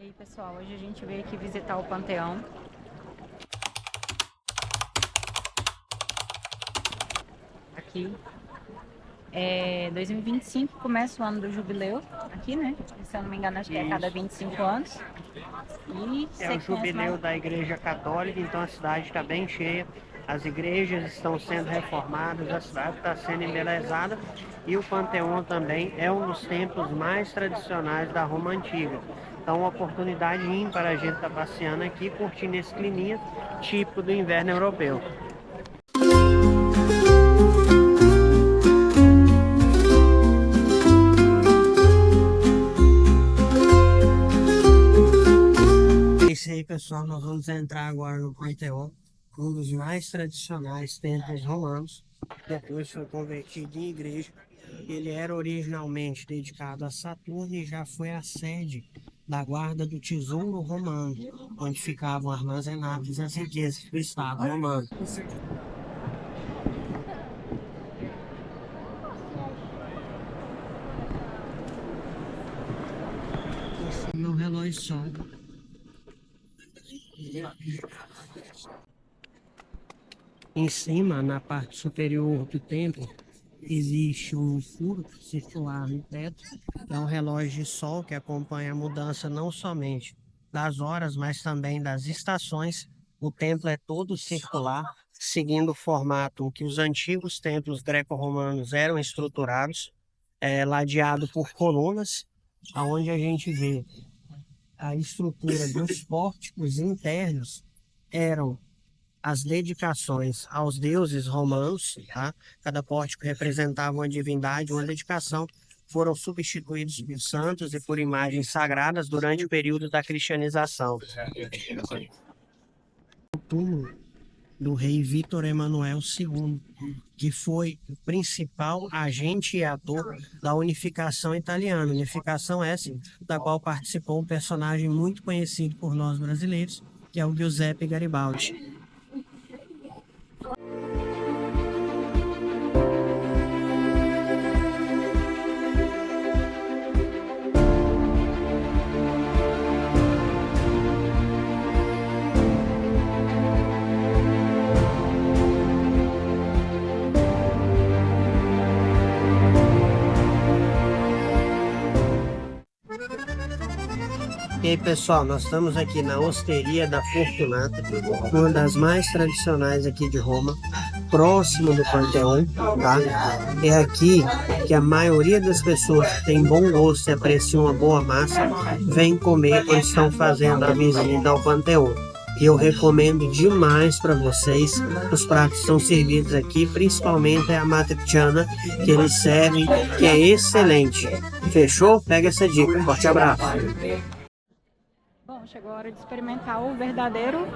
E aí, pessoal, hoje a gente veio aqui visitar o Panteão. Aqui. 2025 começa o ano do jubileu aqui, né? Se eu não me engano, acho que é a cada 25 anos. E É o jubileu da Igreja Católica, então a cidade está bem cheia. As igrejas estão sendo reformadas, a cidade está sendo embelezada e o Panteão também é um dos templos mais tradicionais da Roma Antiga. Então, uma oportunidade ímpar a gente estar passeando aqui, curtindo esse climinha típico do inverno europeu. É isso aí, pessoal, nós vamos entrar agora no Panteão, um dos mais tradicionais templos romanos. Depois foi convertido em igreja. Ele era originalmente dedicado a Saturno e já foi a sede da guarda do tesouro romano, onde ficavam armazenadas as riquezas do Estado romano. Esse é meu relógio sol. Em cima, na parte superior do templo, existe um furo circular no teto, que é um relógio de sol que acompanha a mudança não somente das horas, mas também das estações. O templo é todo circular, seguindo o formato que os antigos templos greco-romanos eram estruturados, ladeado por colunas, aonde a gente vê a estrutura dos pórticos internos eram as dedicações aos deuses romanos, tá? Cada pórtico representava uma divindade, uma dedicação. Foram substituídos por santos e por imagens sagradas durante o período da cristianização. O túmulo do rei Vítor Emanuel II, que foi o principal agente e ator da unificação italiana. Unificação essa da qual participou um personagem muito conhecido por nós brasileiros, que é o Giuseppe Garibaldi. E aí, pessoal, nós estamos aqui na Osteria da Fortunata, uma das mais tradicionais aqui de Roma, próximo do Panteão, tá? É aqui que a maioria das pessoas que tem bom gosto e apreciam uma boa massa, vem comer quando estão fazendo a visita ao Panteão. E eu recomendo demais para vocês. Os pratos que são servidos aqui, principalmente a matriciana que eles servem, que é excelente. Fechou? Pega essa dica. Forte abraço. Bom, chegou a hora de experimentar o verdadeiro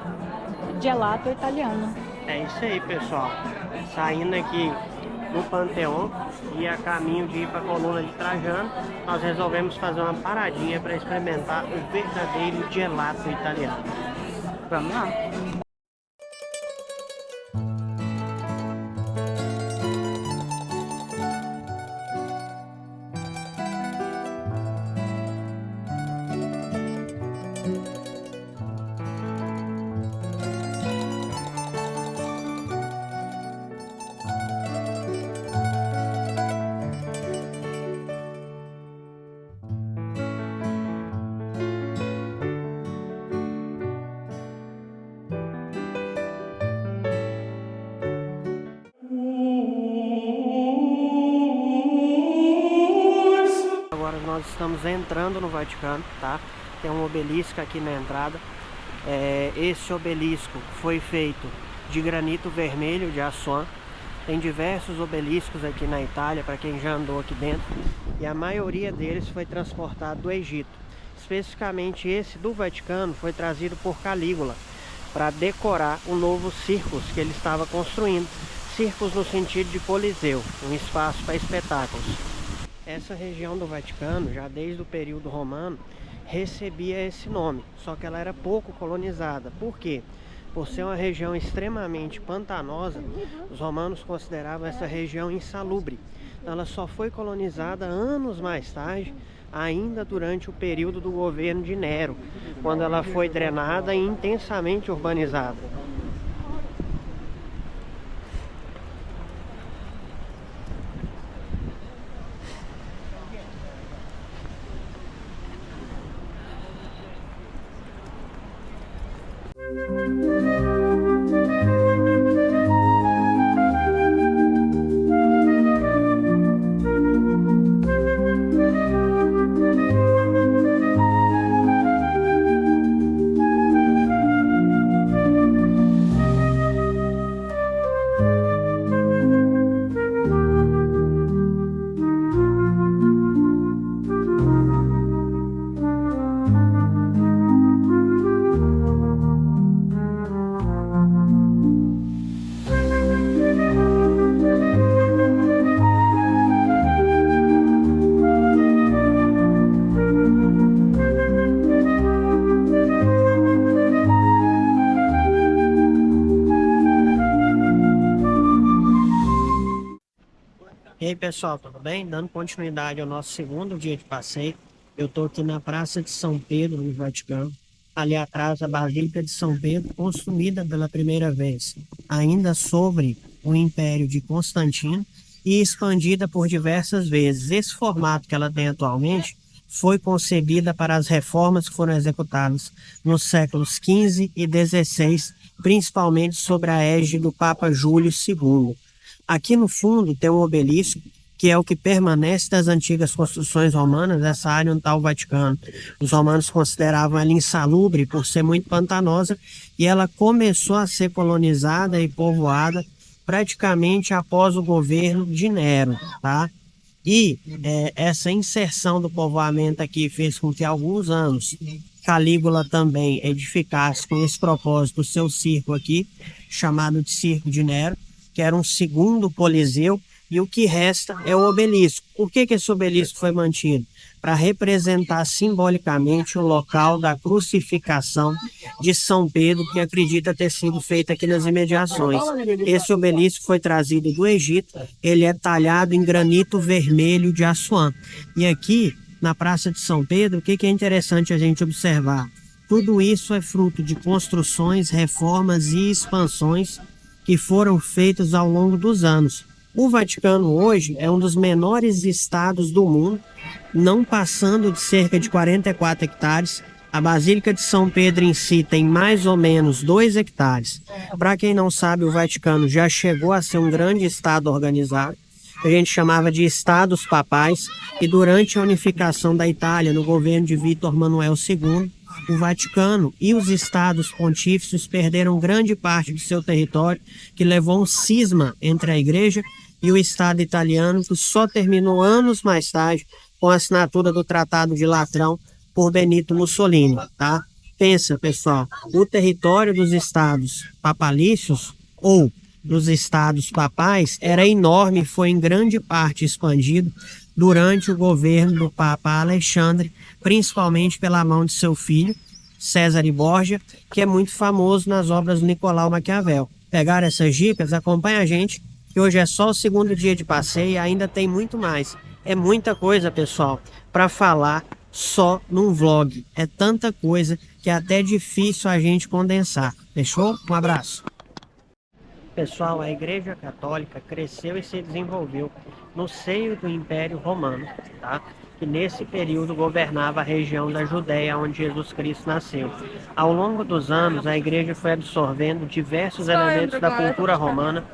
gelato italiano. É isso aí, pessoal. Saindo aqui do Panteão e a caminho de ir para a coluna de Trajano, nós resolvemos fazer uma paradinha para experimentar o verdadeiro gelato italiano. Vamos lá. Agora nós estamos entrando no Vaticano, tá? Tem um obelisco aqui na entrada. Esse obelisco foi feito de granito vermelho de Assuan. Tem diversos obeliscos aqui na Itália, para quem já andou aqui dentro. E a maioria deles foi transportado do Egito. Especificamente esse do Vaticano foi trazido por Calígula para decorar o novo Circus que ele estava construindo. Circus no sentido de coliseu, um espaço para espetáculos. Essa região do Vaticano, já desde o período romano, recebia esse nome, só que ela era pouco colonizada. Por quê? Por ser uma região extremamente pantanosa, os romanos consideravam essa região insalubre. Então ela só foi colonizada anos mais tarde, ainda durante o período do governo de Nero, quando ela foi drenada e intensamente urbanizada. E aí pessoal, tudo bem? Dando continuidade ao nosso segundo dia de passeio, eu estou aqui na Praça de São Pedro, no Vaticano. Ali atrás, a Basílica de São Pedro, construída pela primeira vez, ainda sobre o Império de Constantino e expandida por diversas vezes. Esse formato que ela tem atualmente foi concebida para as reformas que foram executadas nos séculos XV e XVI, principalmente sob a égide do Papa Júlio II. Aqui no fundo tem um obelisco, que é o que permanece das antigas construções romanas, essa área onde está o Vaticano. Os romanos consideravam ela insalubre por ser muito pantanosa e ela começou a ser colonizada e povoada praticamente após o governo de Nero, tá? E essa inserção do povoamento aqui fez com que há alguns anos Calígula também edificasse com esse propósito o seu circo aqui, chamado de Circo de Nero, que era um segundo coliseu, e o que resta é o obelisco. Por que esse obelisco foi mantido? Para representar simbolicamente o local da crucificação de São Pedro, que acredita ter sido feita aqui nas imediações. Esse obelisco foi trazido do Egito, ele é talhado em granito vermelho de Assuã. E aqui, na Praça de São Pedro, o que é interessante a gente observar? Tudo isso é fruto de construções, reformas e expansões que foram feitos ao longo dos anos. O Vaticano hoje é um dos menores estados do mundo, não passando de cerca de 44 hectares. A Basílica de São Pedro em si tem mais ou menos 2 hectares. Para quem não sabe, o Vaticano já chegou a ser um grande estado organizado, que a gente chamava de estados papais, e durante a unificação da Itália, no governo de Vítor Manuel II, o Vaticano e os estados pontífices perderam grande parte do seu território, que levou um cisma entre a igreja e o estado italiano, que só terminou anos mais tarde com a assinatura do Tratado de Latrão por Benito Mussolini, tá? Pensa, pessoal, o território dos estados papalícios ou dos estados papais era enorme e foi em grande parte expandido durante o governo do Papa Alexandre, principalmente pela mão de seu filho, César Borgia, que é muito famoso nas obras do Nicolau Maquiavel. Pegaram essas dicas? Acompanha a gente, que hoje é só o segundo dia de passeio e ainda tem muito mais. É muita coisa, pessoal, para falar só num vlog. É tanta coisa que é até difícil a gente condensar. Fechou? Um abraço. Pessoal, a Igreja Católica cresceu e se desenvolveu no seio do Império Romano, tá? Que nesse período governava a região da Judéia, onde Jesus Cristo nasceu. Ao longo dos anos, a Igreja foi absorvendo diversos elementos da cultura romana,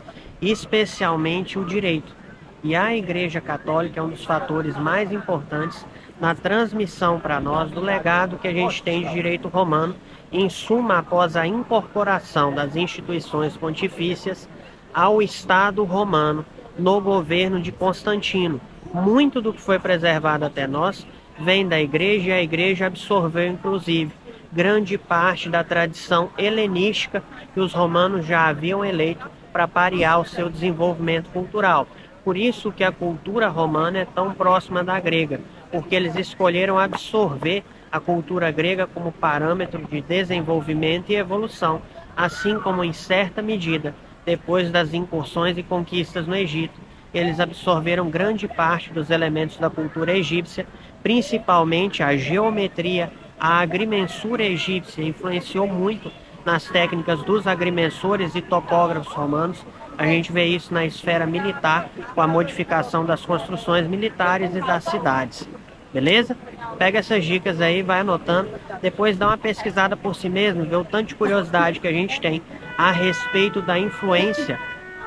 especialmente o direito. E a Igreja Católica é um dos fatores mais importantes na transmissão para nós do legado que a gente tem de direito romano, em suma, após a incorporação das instituições pontifícias ao Estado romano no governo de Constantino. Muito do que foi preservado até nós vem da Igreja, e a Igreja absorveu, inclusive, grande parte da tradição helenística que os romanos já haviam eleito para parear o seu desenvolvimento cultural. Por isso que a cultura romana é tão próxima da grega, porque eles escolheram absorver a cultura grega como parâmetro de desenvolvimento e evolução, assim como em certa medida, depois das incursões e conquistas no Egito, eles absorveram grande parte dos elementos da cultura egípcia, principalmente a geometria, a agrimensura egípcia influenciou muito nas técnicas dos agrimensores e topógrafos romanos. A gente vê isso na esfera militar, com a modificação das construções militares e das cidades. Beleza? Pega essas dicas aí, vai anotando, depois dá uma pesquisada por si mesmo, vê o tanto de curiosidade que a gente tem a respeito da influência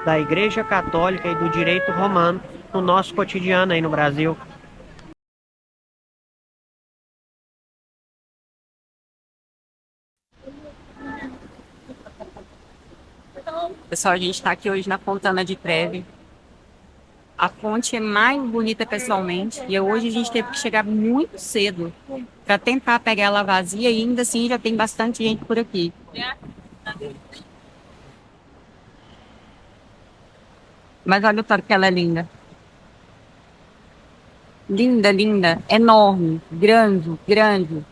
da Igreja Católica e do direito romano no nosso cotidiano aí no Brasil. Pessoal, a gente está aqui hoje na Fontana de Trevi. A fonte é mais bonita pessoalmente e hoje a gente teve que chegar muito cedo para tentar pegar ela vazia e ainda assim já tem bastante gente por aqui. Mas olha o tanto que ela é linda. Linda, linda, enorme, grande, grande.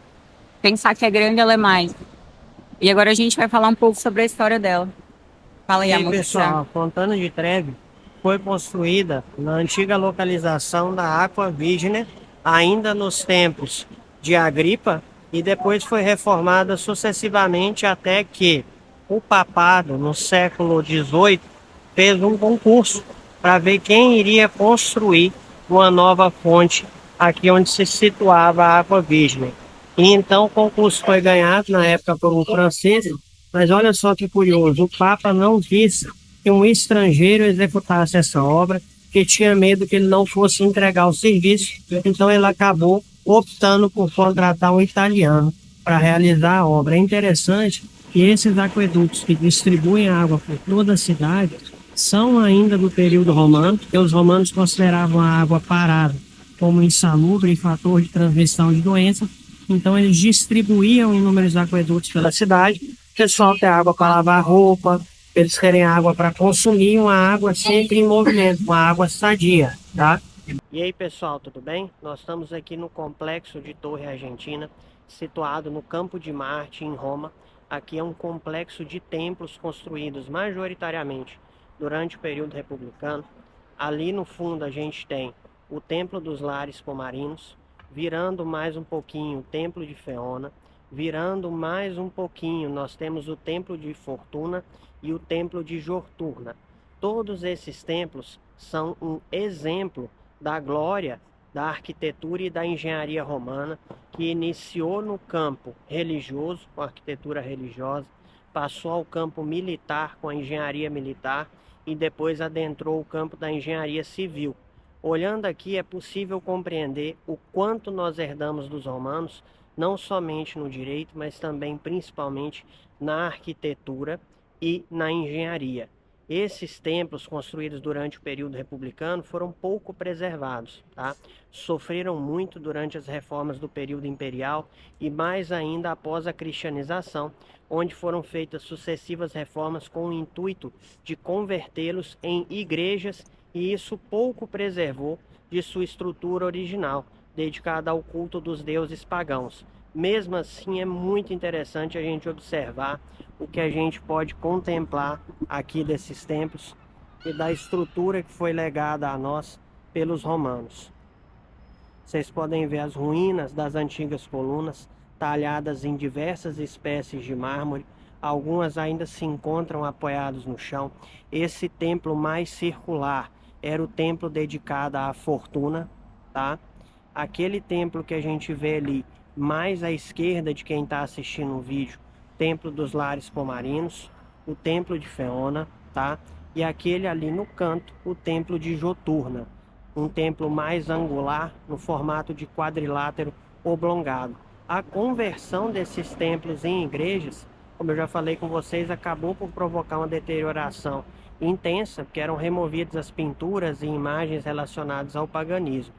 Pensar que é grande, ela é mais. E agora a gente vai falar um pouco sobre a história dela. Fala aí, E aí, amor. pessoal, a Fontana de Trevi foi construída na antiga localização da Aqua Vigna, ainda nos tempos de Agripa, e depois foi reformada sucessivamente até que o papado, no século XVIII, fez um concurso para ver quem iria construir uma nova fonte aqui onde se situava a Aqua Vigna. E então o concurso foi ganhado na época por um francês, mas olha só que curioso, o Papa não quis que um estrangeiro executasse essa obra, que tinha medo que ele não fosse entregar o serviço, então ele acabou optando por contratar um italiano para realizar a obra. É interessante que esses aquedutos que distribuem água por toda a cidade são ainda do período romano, porque os romanos consideravam a água parada como insalubre e fator de transmissão de doenças, então eles distribuíam inúmeros aquedutos pela cidade. O pessoal tem água para lavar roupa, eles querem água para consumir, uma água sempre em movimento, uma água sadia, tá? E aí, pessoal, tudo bem? Nós estamos aqui no complexo de Torre Argentina, situado no Campo de Marte, em Roma. Aqui é um complexo de templos construídos majoritariamente durante o período republicano. Ali no fundo a gente tem o Templo dos Lares Pomarinos, virando mais um pouquinho o Templo de Feona, virando mais um pouquinho nós temos o Templo de Fortuna e o Templo de Jorturna. Todos esses templos são um exemplo da glória da arquitetura e da engenharia romana, que iniciou no campo religioso, com a arquitetura religiosa, passou ao campo militar, com a engenharia militar, e depois adentrou o campo da engenharia civil. Olhando aqui é possível compreender o quanto nós herdamos dos romanos, não somente no direito, mas também principalmente na arquitetura e na engenharia. Esses templos construídos durante o período republicano foram pouco preservados, tá? Sofreram muito durante as reformas do período imperial e mais ainda após a cristianização, onde foram feitas sucessivas reformas com o intuito de convertê-los em igrejas, e isso pouco preservou de sua estrutura original, dedicada ao culto dos deuses pagãos. Mesmo assim, é muito interessante a gente observar o que a gente pode contemplar aqui desses templos e da estrutura que foi legada a nós pelos romanos. Vocês podem ver as ruínas das antigas colunas, talhadas em diversas espécies de mármore. Algumas ainda se encontram apoiadas no chão. Esse templo mais circular era o templo dedicado à Fortuna, tá? Aquele templo que a gente vê ali mais à esquerda de quem está assistindo o vídeo, Templo dos Lares Pomarinos, o Templo de Feona, tá? E aquele ali no canto, o Templo de Joturna, um templo mais angular, no formato de quadrilátero oblongado. A conversão desses templos em igrejas, como eu já falei com vocês, acabou por provocar uma deterioração intensa, porque eram removidas as pinturas e imagens relacionadas ao paganismo.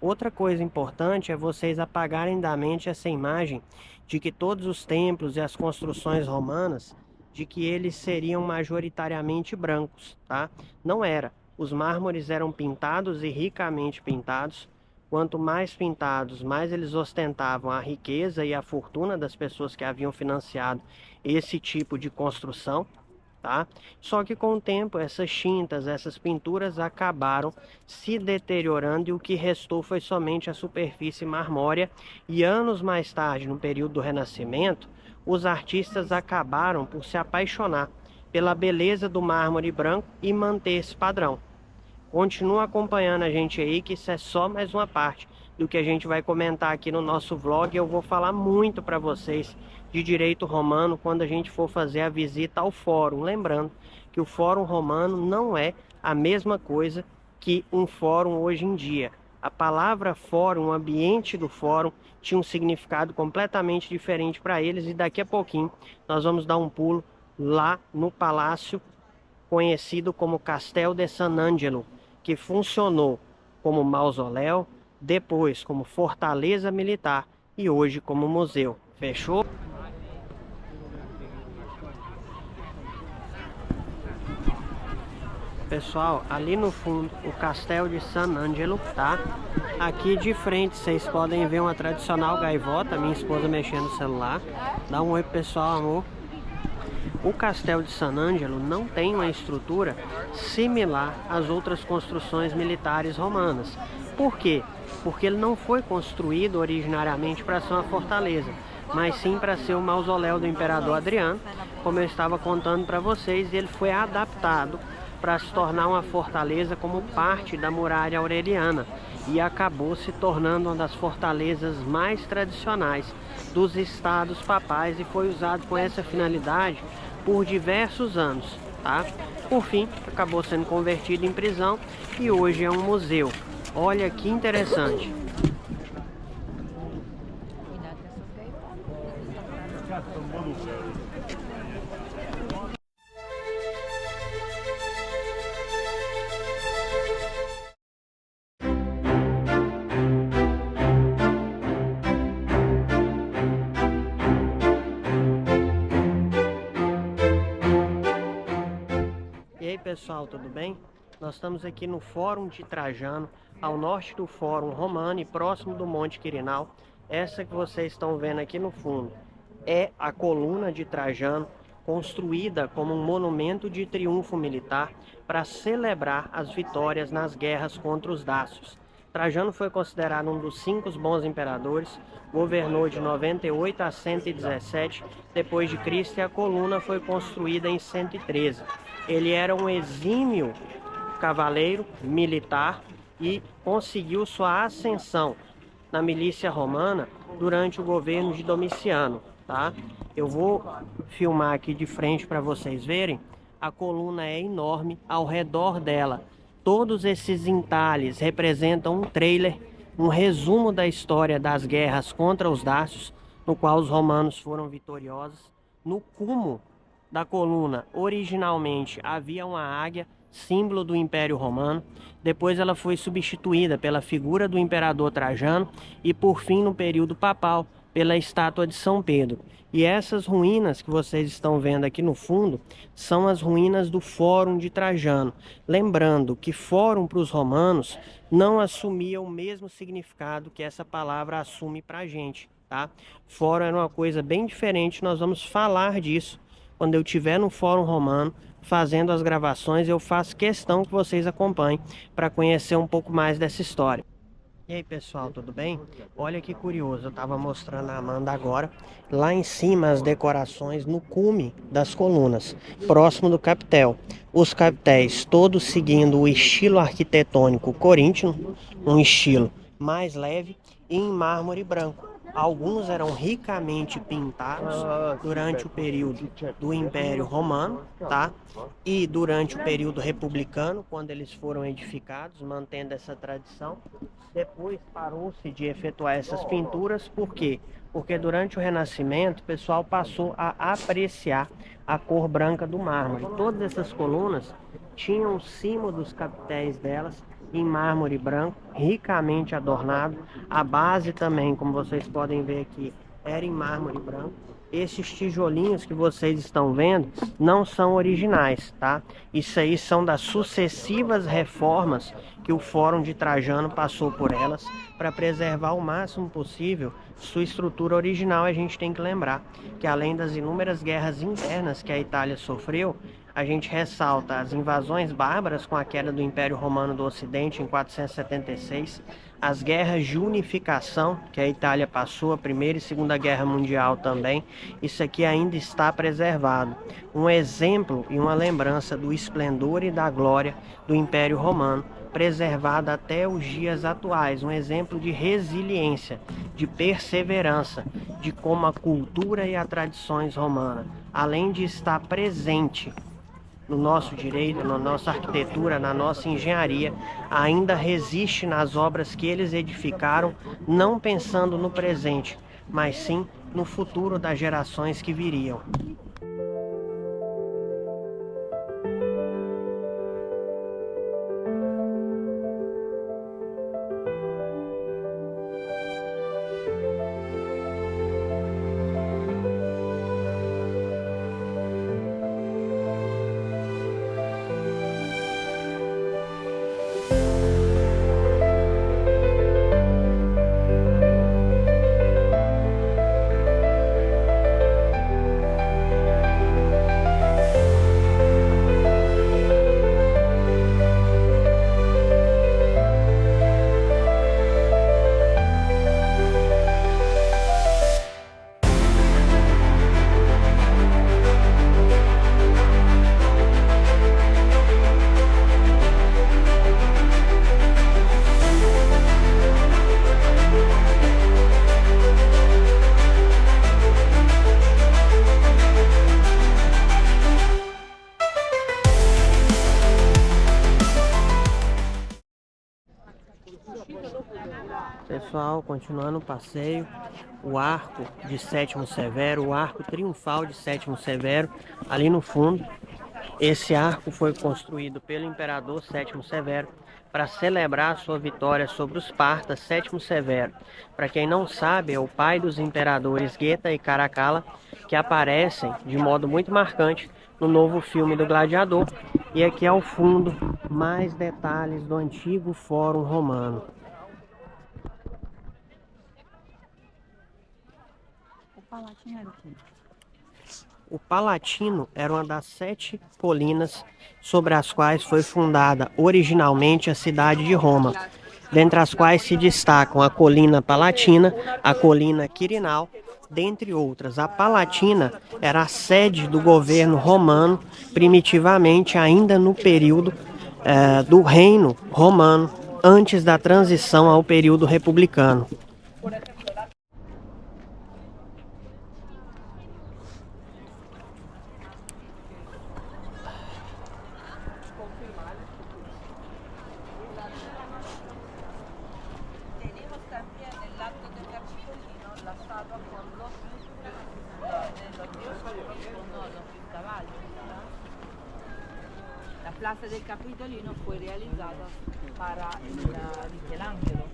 Outra coisa importante é vocês apagarem da mente essa imagem de que todos os templos e as construções romanas, de que eles seriam majoritariamente brancos, tá? Não era. Os mármores eram pintados e ricamente pintados. Quanto mais pintados, mais eles ostentavam a riqueza e a fortuna das pessoas que haviam financiado esse tipo de construção, tá? Só que com o tempo essas tintas, essas pinturas acabaram se deteriorando e o que restou foi somente a superfície marmórea. E anos mais tarde, no período do Renascimento, os artistas acabaram por se apaixonar pela beleza do mármore branco e manter esse padrão. Continua acompanhando a gente aí, que isso é só mais uma parte do que a gente vai comentar aqui no nosso vlog. Eu vou falar muito para vocês de direito romano quando a gente for fazer a visita ao fórum. Lembrando que o fórum romano não é a mesma coisa que um fórum hoje em dia. A palavra fórum, o ambiente do fórum, tinha um significado completamente diferente para eles. E daqui a pouquinho nós vamos dar um pulo lá no palácio conhecido como Castel de San Angelo, que funcionou como mausoléu, depois como fortaleza militar e hoje como museu. Fechou? Pessoal, ali no fundo o Castel de San Angelo, tá? Aqui de frente vocês podem ver uma tradicional gaivota, minha esposa mexendo no celular. Dá um oi pro pessoal, amor. O Castelo de San Angelo não tem uma estrutura similar às outras construções militares romanas. Por quê? Porque ele não foi construído originariamente para ser uma fortaleza, mas sim para ser o mausoléu do imperador Adriano, como eu estava contando para vocês. Ele foi adaptado para se tornar uma fortaleza como parte da muralha aureliana e acabou se tornando uma das fortalezas mais tradicionais dos estados papais e foi usado com essa finalidade por diversos anos, tá? Por fim, acabou sendo convertido em prisão e hoje é um museu. Olha que interessante. E aí pessoal, tudo bem? Nós estamos aqui no Fórum de Trajano, ao norte do Fórum Romano e próximo do Monte Quirinal. Essa que vocês estão vendo aqui no fundo é a coluna de Trajano, construída como um monumento de triunfo militar para celebrar as vitórias nas guerras contra os dácios. Trajano foi considerado um dos 5 bons imperadores, governou de 98 a 117 depois de Cristo e a coluna foi construída em 113. Ele era um exímio cavaleiro militar e conseguiu sua ascensão na milícia romana durante o governo de Domiciano, tá? Eu vou filmar aqui de frente para vocês verem. A coluna é enorme, ao redor dela todos esses entalhes representam um trailer, um resumo da história das guerras contra os dácios, no qual os romanos foram vitoriosos. No cume da coluna, originalmente havia uma águia, símbolo do Império Romano. Depois ela foi substituída pela figura do imperador Trajano e por fim, no período papal, pela estátua de São Pedro. E essas ruínas que vocês estão vendo aqui no fundo são as ruínas do Fórum de Trajano. Lembrando que fórum para os romanos não assumia o mesmo significado que essa palavra assume para a gente, tá? Fórum era uma coisa bem diferente, nós vamos falar disso quando eu estiver no Fórum Romano fazendo as gravações. Eu faço questão que vocês acompanhem para conhecer um pouco mais dessa história. E aí pessoal, tudo bem? Olha que curioso, eu estava mostrando a Amanda agora, lá em cima as decorações no cume das colunas, próximo do capitel. Os capitéis todos seguindo o estilo arquitetônico coríntino, um estilo mais leve e em mármore branco. Alguns eram ricamente pintados durante o período do Império Romano, tá? E durante o período republicano, quando eles foram edificados, mantendo essa tradição. Depois parou-se de efetuar essas pinturas, por quê? Porque durante o Renascimento o pessoal passou a apreciar a cor branca do mármore. Todas essas colunas tinham o cimo dos capitéis delas em mármore branco, ricamente adornado. A base também, como vocês podem ver aqui, era em mármore branco. Esses tijolinhos que vocês estão vendo não são originais, tá? Isso aí são das sucessivas reformas que o Fórum de Trajano passou por elas para preservar o máximo possível sua estrutura original. A gente tem que lembrar que além das inúmeras guerras internas que a Itália sofreu, a gente ressalta as invasões bárbaras com a queda do Império Romano do Ocidente em 476, as guerras de unificação que a Itália passou, a Primeira e Segunda Guerra Mundial também, isso aqui ainda está preservado. Um exemplo e uma lembrança do esplendor e da glória do Império Romano, preservada até os dias atuais, um exemplo de resiliência, de perseverança, de como a cultura e as tradições romanas, além de estar presente no nosso direito, na nossa arquitetura, na nossa engenharia, ainda resiste nas obras que eles edificaram, não pensando no presente, mas sim no futuro das gerações que viriam. Pessoal, continuando o passeio, o arco de Sétimo Severo, o arco triunfal de Sétimo Severo, ali no fundo. Esse arco foi construído pelo imperador Sétimo Severo para celebrar sua vitória sobre os partas Sétimo Severo. Para quem não sabe, é o pai dos imperadores Geta e Caracalla, que aparecem de modo muito marcante no novo filme do Gladiador. E aqui ao fundo, mais detalhes do antigo Fórum Romano. O Palatino era uma das 7 colinas sobre as quais foi fundada originalmente a cidade de Roma, dentre as quais se destacam a colina Palatina, a colina Quirinal, dentre outras. A Palatina era a sede do governo romano, primitivamente ainda no período do reino romano, antes da transição ao período republicano. La Plaza del Capitolino fue realizada para Michelangelo.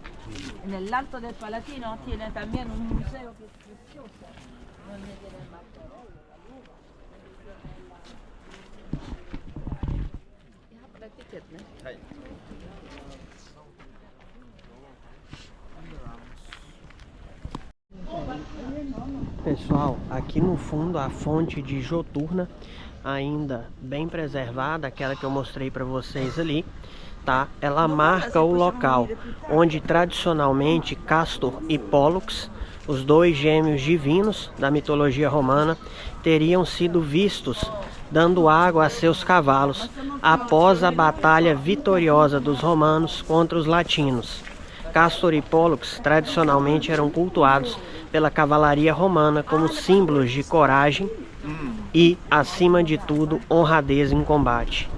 En el Alto del Palatino tiene también un museo que es precioso, donde tiene el Marco Aurelio, la luz. Pessoal, aqui no fundo a fonte de Joturna, ainda bem preservada, aquela que eu mostrei para vocês ali, tá? Ela marca o local onde tradicionalmente Castor e Pólux, os dois gêmeos divinos da mitologia romana, teriam sido vistos dando água a seus cavalos após a batalha vitoriosa dos romanos contra os latinos. Castor e Pólux tradicionalmente eram cultuados pela cavalaria romana como símbolos de coragem e, acima de tudo, honradez em combate.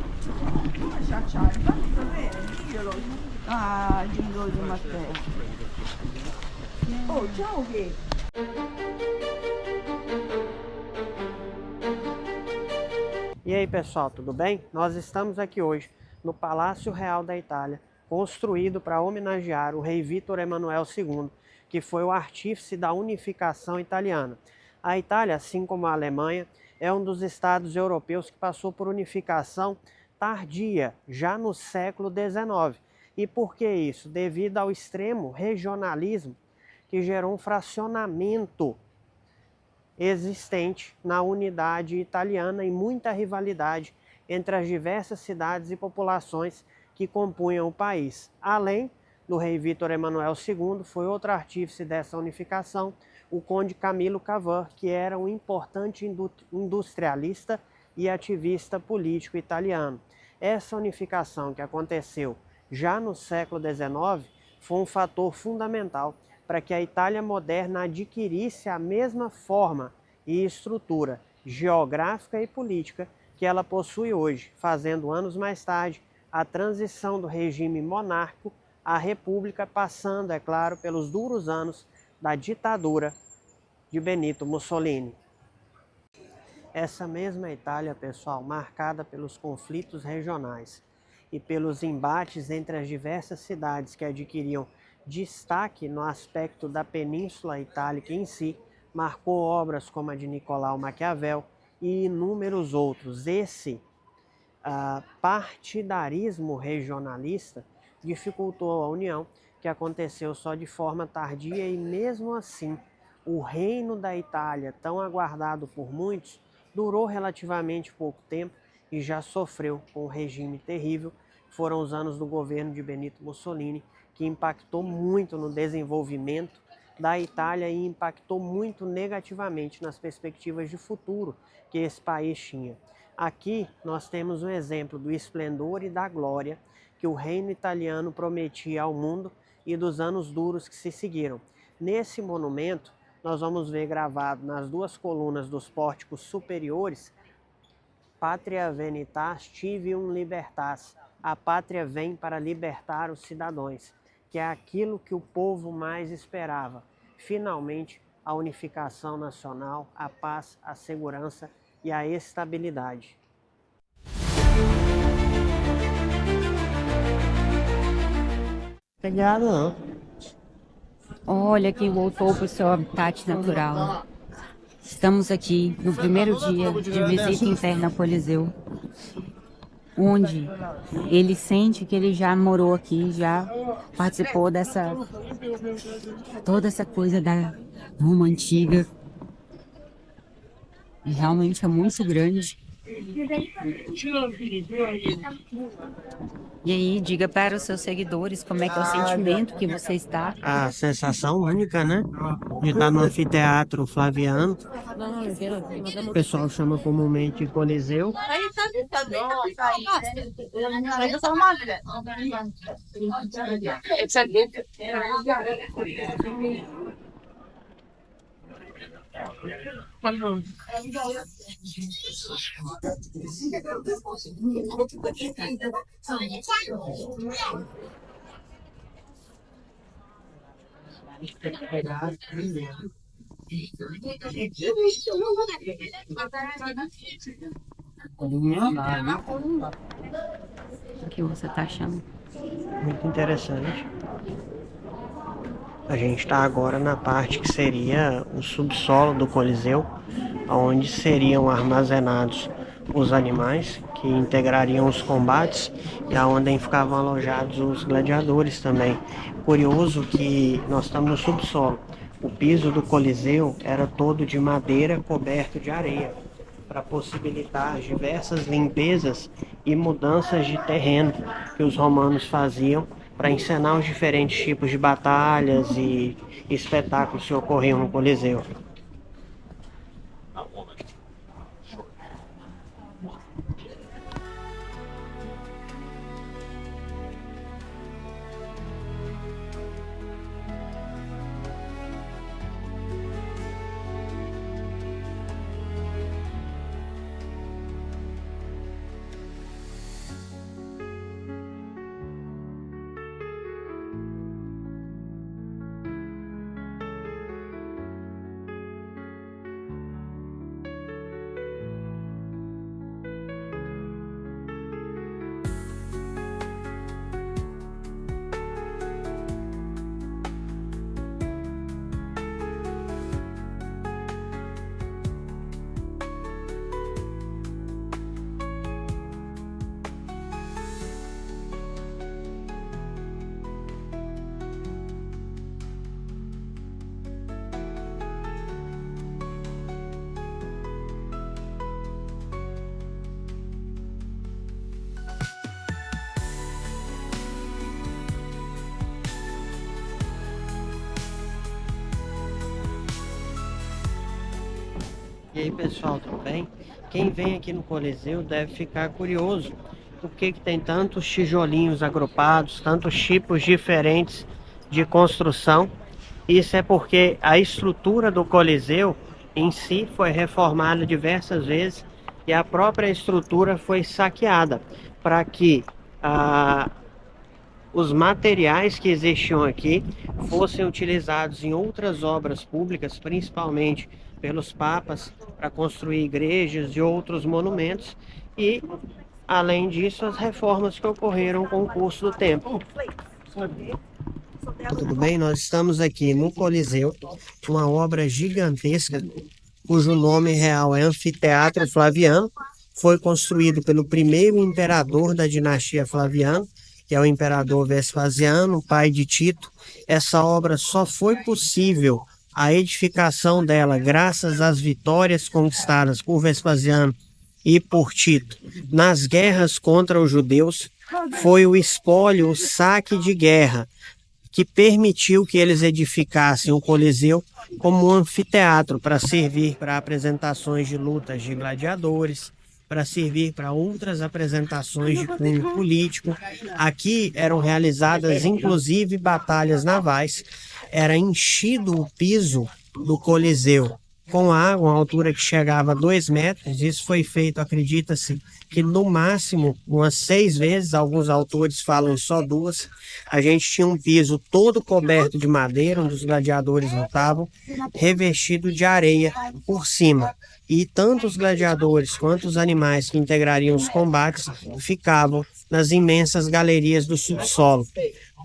E aí, pessoal, tudo bem? Nós estamos aqui hoje no Palácio Real da Itália, construído para homenagear o rei Vítor Emanuel II, que foi o artífice da unificação italiana. A Itália, assim como a Alemanha, é um dos estados europeus que passou por unificação tardia, já no século XIX. E por que isso? Devido ao extremo regionalismo que gerou um fracionamento existente na unidade italiana e muita rivalidade entre as diversas cidades e populações que compunham o país. Além do rei Vítor Emanuel II, foi outro artífice dessa unificação, o conde Camilo Cavour, que era um importante industrialista e ativista político italiano. Essa unificação que aconteceu já no século XIX foi um fator fundamental para que a Itália moderna adquirisse a mesma forma e estrutura geográfica e política que ela possui hoje, fazendo anos mais tarde a transição do regime monárquico à república, passando, é claro, pelos duros anos da ditadura de Benito Mussolini. Essa mesma Itália, pessoal, marcada pelos conflitos regionais e pelos embates entre as diversas cidades que adquiriam destaque no aspecto da Península Itálica em si, marcou obras como a de Nicolau Maquiavel e inúmeros outros. Esse partidarismo regionalista dificultou a união, que aconteceu só de forma tardia, e mesmo assim o reino da Itália, tão aguardado por muitos, durou relativamente pouco tempo e já sofreu com um regime terrível. Foram os anos do governo de Benito Mussolini, que impactou muito no desenvolvimento da Itália e impactou muito negativamente nas perspectivas de futuro que esse país tinha. Aqui nós temos um exemplo do esplendor e da glória que o reino italiano prometia ao mundo e dos anos duros que se seguiram. Nesse monumento, nós vamos ver gravado nas duas colunas dos pórticos superiores: Patria venitas tivium libertas. A pátria vem para libertar os cidadãos, que é aquilo que o povo mais esperava. Finalmente, a unificação nacional, a paz, a segurança e a estabilidade. Obrigado, não. Olha quem voltou para o seu habitat natural. Estamos aqui no primeiro dia de visita interna ao Coliseu, onde ele sente que ele já morou aqui, já participou toda essa coisa da Roma antiga. E realmente é muito grande. E aí, diga para os seus seguidores como é que é o sentimento que você está. A sensação única, né? De estar no anfiteatro Flaviano. O pessoal chama comumente Coliseu. O que você está achando? Muito interessante. A gente está agora na parte que seria o subsolo do Coliseu, onde seriam armazenados os animais que integrariam os combates e aonde ficavam alojados os gladiadores também. Curioso que nós estamos no subsolo. O piso do Coliseu era todo de madeira coberto de areia, para possibilitar diversas limpezas e mudanças de terreno que os romanos faziam para encenar os diferentes tipos de batalhas e espetáculos que ocorriam no Coliseu. E aí, pessoal, tudo bem? Quem vem aqui no Coliseu deve ficar curioso por que tem tantos tijolinhos agrupados, tantos tipos diferentes de construção. Isso é porque a estrutura do Coliseu em si foi reformada diversas vezes e a própria estrutura foi saqueada para que os materiais que existiam aqui fossem utilizados em outras obras públicas, principalmente pelos papas, para construir igrejas e outros monumentos, e, além disso, as reformas que ocorreram com o curso do tempo. Tudo bem? Nós estamos aqui no Coliseu, uma obra gigantesca, cujo nome real é Anfiteatro Flaviano. Foi construído pelo primeiro imperador da dinastia Flaviana, que é o imperador Vespasiano, pai de Tito. Essa obra só foi possível, a edificação dela, graças às vitórias conquistadas por Vespasiano e por Tito nas guerras contra os judeus. Foi o espólio, o saque de guerra, que permitiu que eles edificassem o Coliseu como um anfiteatro para servir para apresentações de lutas de gladiadores, para servir para outras apresentações de cunho político. Aqui eram realizadas inclusive batalhas navais. Era enchido o piso do Coliseu com água, uma altura que chegava a 2 metros. Isso foi feito, acredita-se, que no máximo umas 6 vezes, alguns autores falam só 2. A gente tinha um piso todo coberto de madeira, onde os gladiadores lutavam, revestido de areia por cima. E tanto os gladiadores quanto os animais que integrariam os combates ficavam nas imensas galerias do subsolo.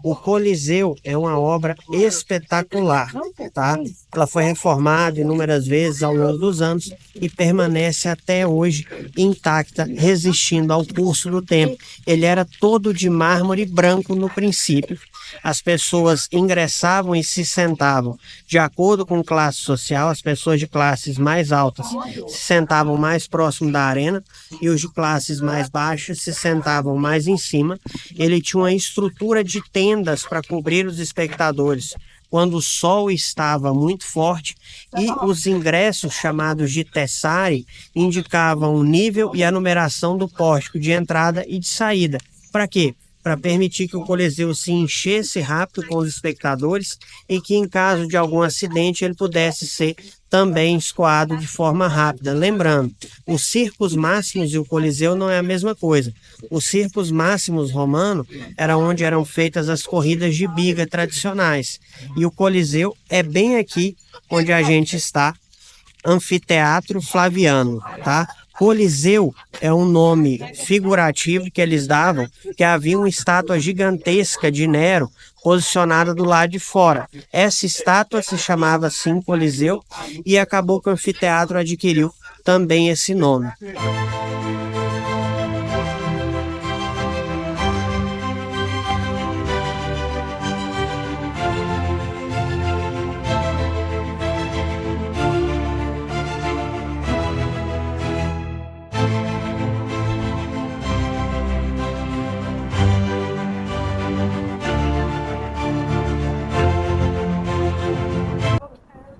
O Coliseu é uma obra espetacular, tá? Ela foi reformada inúmeras vezes ao longo dos anos e permanece até hoje intacta, resistindo ao curso do tempo. Ele era todo de mármore branco no princípio. As pessoas ingressavam e se sentavam de acordo com classe social. As pessoas de classes mais altas se sentavam mais próximo da arena e os de classes mais baixas se sentavam mais em cima. Ele tinha uma estrutura de tendas para cobrir os espectadores quando o sol estava muito forte, e os ingressos, chamados de tessari, indicavam o nível e a numeração do pórtico de entrada e de saída. Para quê? Para permitir que o Coliseu se enchesse rápido com os espectadores e que, em caso de algum acidente, ele pudesse ser também escoado de forma rápida. Lembrando, os Circos Máximos e o Coliseu não é a mesma coisa. Os Circos Máximos romanos era onde eram feitas as corridas de biga tradicionais. E o Coliseu é bem aqui onde a gente está, Anfiteatro Flaviano, tá? Coliseu é um nome figurativo que eles davam, que havia uma estátua gigantesca de Nero posicionada do lado de fora. Essa estátua se chamava assim Coliseu e acabou que o anfiteatro adquiriu também esse nome.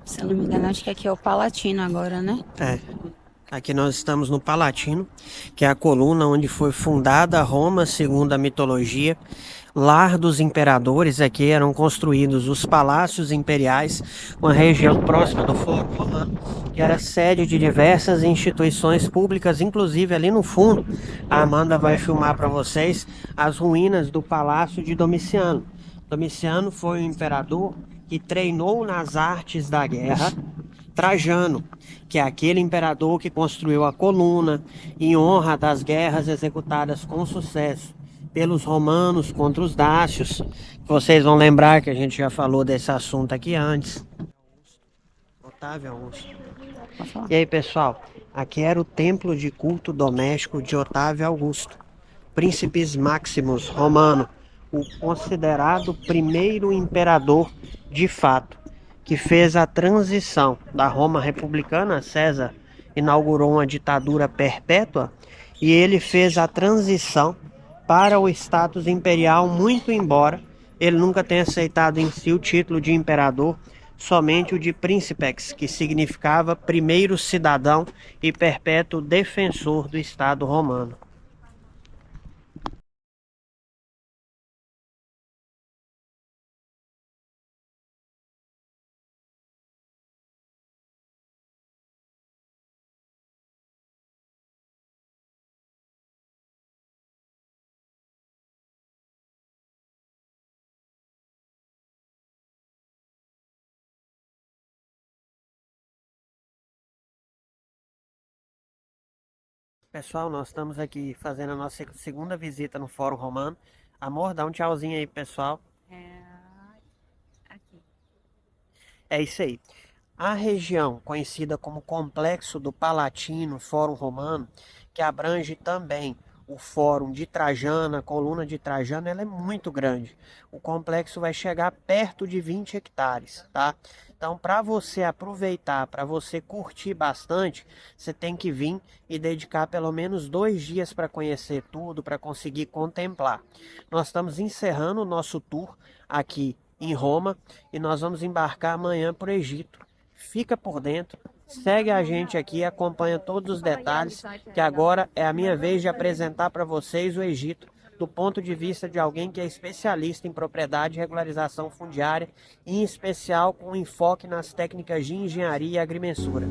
Se eu não me engano, acho que aqui é o Palatino agora, né? É. Aqui nós estamos no Palatino, que é a coluna onde foi fundada Roma, segundo a mitologia. Lar dos imperadores. Aqui eram construídos os palácios imperiais, uma região próxima do Fórum Romano, que era sede de diversas instituições públicas, inclusive ali no fundo, a Amanda vai filmar para vocês as ruínas do Palácio de Domiciano. Domiciano foi um imperador que treinou nas artes da guerra Trajano, que é aquele imperador que construiu a coluna em honra das guerras executadas com sucesso pelos romanos contra os dácios. Vocês vão lembrar que a gente já falou desse assunto aqui antes. Otávio Augusto. E aí, pessoal, aqui era o templo de culto doméstico de Otávio Augusto, Príncipes Maximus romano, o considerado primeiro imperador de fato, que fez a transição da Roma republicana. César inaugurou uma ditadura perpétua e ele fez a transição para o status imperial, muito embora ele nunca tenha aceitado em si o título de imperador, somente o de Princeps, que significava primeiro cidadão e perpétuo defensor do Estado romano. Pessoal, nós estamos aqui fazendo a nossa segunda visita no Fórum Romano. Amor, dá um tchauzinho aí, pessoal. Aqui. É isso aí. A região conhecida como Complexo do Palatino Fórum Romano, que abrange também o Fórum de Trajano, a coluna de Trajano, ela é muito grande. O complexo vai chegar perto de 20 hectares, tá? Então, para você aproveitar, para você curtir bastante, você tem que vir e dedicar pelo menos 2 dias para conhecer tudo, para conseguir contemplar. Nós estamos encerrando o nosso tour aqui em Roma e nós vamos embarcar amanhã para o Egito. Fica por dentro, segue a gente aqui, acompanha todos os detalhes, que agora é a minha vez de apresentar para vocês o Egito do ponto de vista de alguém que é especialista em propriedade e regularização fundiária, em especial com enfoque nas técnicas de engenharia e agrimensura.